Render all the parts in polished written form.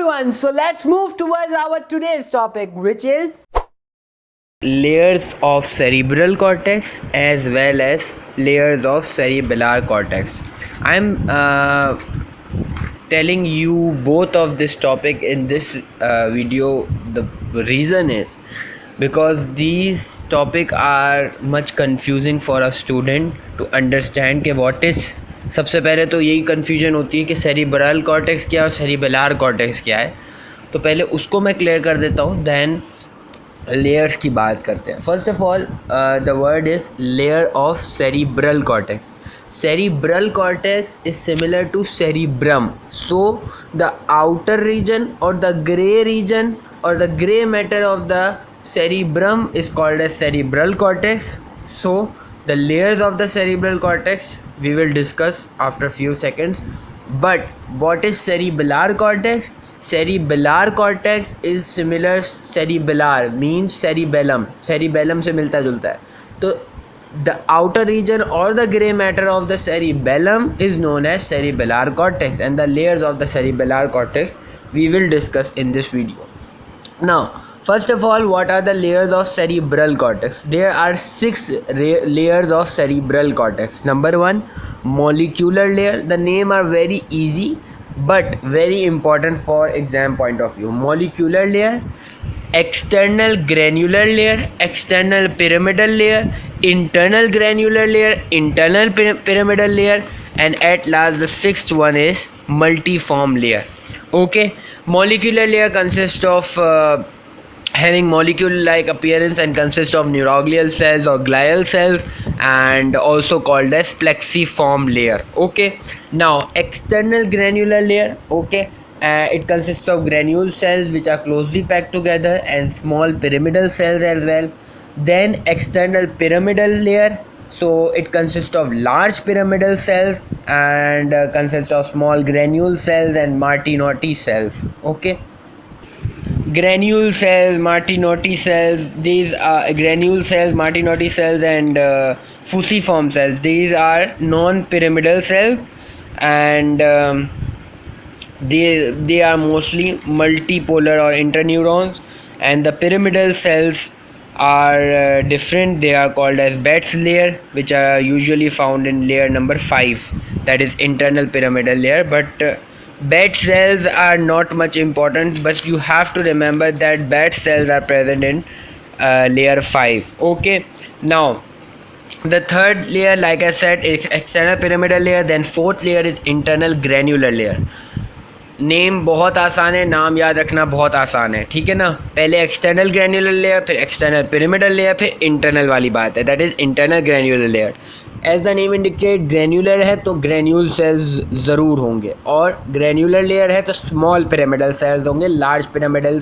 everyone, so let's move towards our today's topic, which is layers of cerebral cortex as well as layers of cerebellar cortex. I'm telling you both of this topic in this video. The reason is because these topic are much confusing for a student to understand कि what is. सबसे पहले तो यही confusion होती है कि cerebral cortex क्या है और सेरिबेलर कॉर्टेक्स क्या है, तो पहले उसको मैं क्लियर कर देता हूँ, देन लेयर्स की बात करते हैं. First of all the word is layer of cerebral cortex. Cerebral cortex is similar to cerebrum. So the outer region or the gray region or the gray matter of the cerebrum is called as cerebral cortex. So the layers of the cerebral cortex we will discuss after few seconds. But what is cerebellar cortex? Cerebellar cortex is similar. Cerebellar means cerebellum. Cerebellum से मिलता जुलता है. तो the outer region or the gray matter of the cerebellum is known as cerebellar cortex, and the layers of the cerebellar cortex we will discuss in this video. Now, first of all, what are the layers of cerebral cortex? There are 6 layers of cerebral cortex. Number 1, molecular layer. The name are very easy but very important for exam point of view. Molecular layer, external granular layer, external pyramidal layer, internal granular layer, internal pyramidal layer, and at last the 6th one is multiform layer. Okay, molecular layer consists of having molecule-like appearance and consists of neuroglial cells or glial cells, and also called as plexiform layer. Okay, now external granular layer. Okay, it consists of granule cells which are closely packed together and small pyramidal cells as well. Then external pyramidal layer, so it consists of large pyramidal cells and consists of small granule cells and Martinotti cells. Okay, granule cells, Martinotti cells, these are granule cells, Martinotti cells, and fusiform cells. These are non-pyramidal cells, and they are mostly multipolar or interneurons, and the pyramidal cells are different. They are called as Betz layer, which are usually found in layer number 5, that is internal pyramidal layer. But Betz cells are not much important, but you have to remember that Betz cells are present in layer 5. Okay, now the third layer, like I said, is external pyramidal layer. Then 4th layer is internal granular layer. Name बहुत आसान है, नाम याद रखना बहुत आसान है, ठीक है ना. पहले एक्सटर्नल ग्रैन्युलर लेयर, फिर एक्सटर्नल पिरामिडल लेयर, फिर इंटरनल वाली बात है, that is internal granular layer. As the name indicate, granular है तो ग्रैन्यूल सेल्स ज़रूर होंगे, और ग्रैन्युलर लेयर है तो स्मॉल पिरामिडल सेल्स होंगे. लार्ज पिरामिडल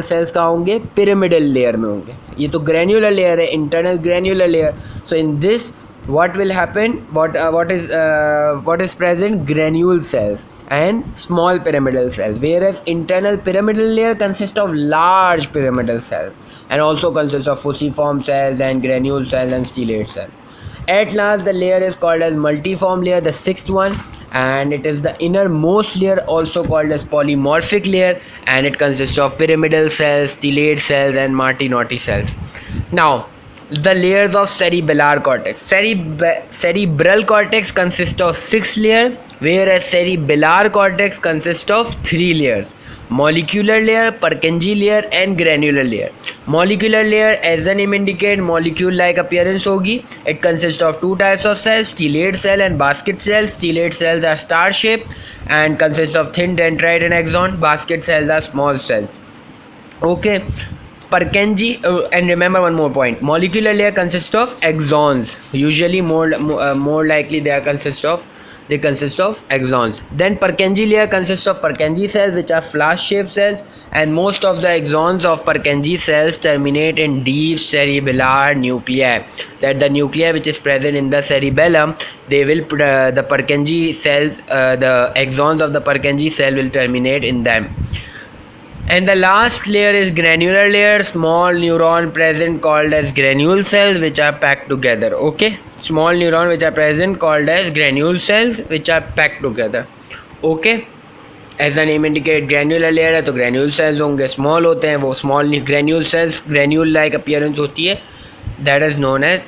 सेल्स कहाँ होंगे? पिरामिडल लेयर में होंगे. ये तो ग्रैन्युलर लेयर है, internal granular layer. So in this what will happen, what is present? Granule cells and small pyramidal cells, whereas internal pyramidal layer consists of large pyramidal cells and also consists of fusiform cells and granule cells and stellate cells. At last the layer is called as multiform layer, the 6th one, and it is the innermost layer, also called as polymorphic layer, and it consists of pyramidal cells, stellate cells, and Martinotti cells. Now the layers of cerebellar cortex. Cerebral cortex consists of 6 layers, whereas cerebellar cortex consists of 3 layers: molecular layer, Purkinje layer, and granular layer. Molecular layer, as the name indicates, molecule-like appearance होगी. It consists of 2 types of cells: stellate cell and basket cell. Stellate cells are star-shaped and consist of thin dendrite and axon. Basket cells are small cells. Okay. Purkinje, and remember one more point, molecular layer consists of axons. Usually more likely they consist of axons. Then Purkinje layer consists of Purkinje cells, which are flask shaped cells, and most of the axons of Purkinje cells terminate in deep cerebellar nuclei. That the nuclei which is present in the cerebellum, they will the Purkinje cells, the axons of the Purkinje cell will terminate in them. And the last layer is granular layer, small neuron present called as granule cells which are packed together. Okay, small neuron which are present called as granule cells which are packed together. Okay, as the name indicate granular layer है तो granule cells होंगे, स्मॉल होते हैं वो small granule cells, granule like appearance होती है, that is known as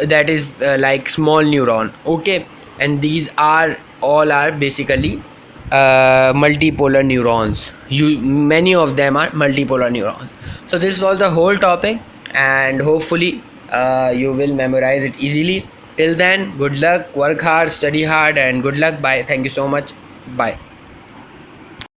that is like small neuron. Okay, and these are all are basically multipolar neurons. Many of them are multipolar neurons. So this was the whole topic, and hopefully you will memorize it easily. Till then, good luck, work hard, study hard, and good luck. Bye. Thank you so much. Bye.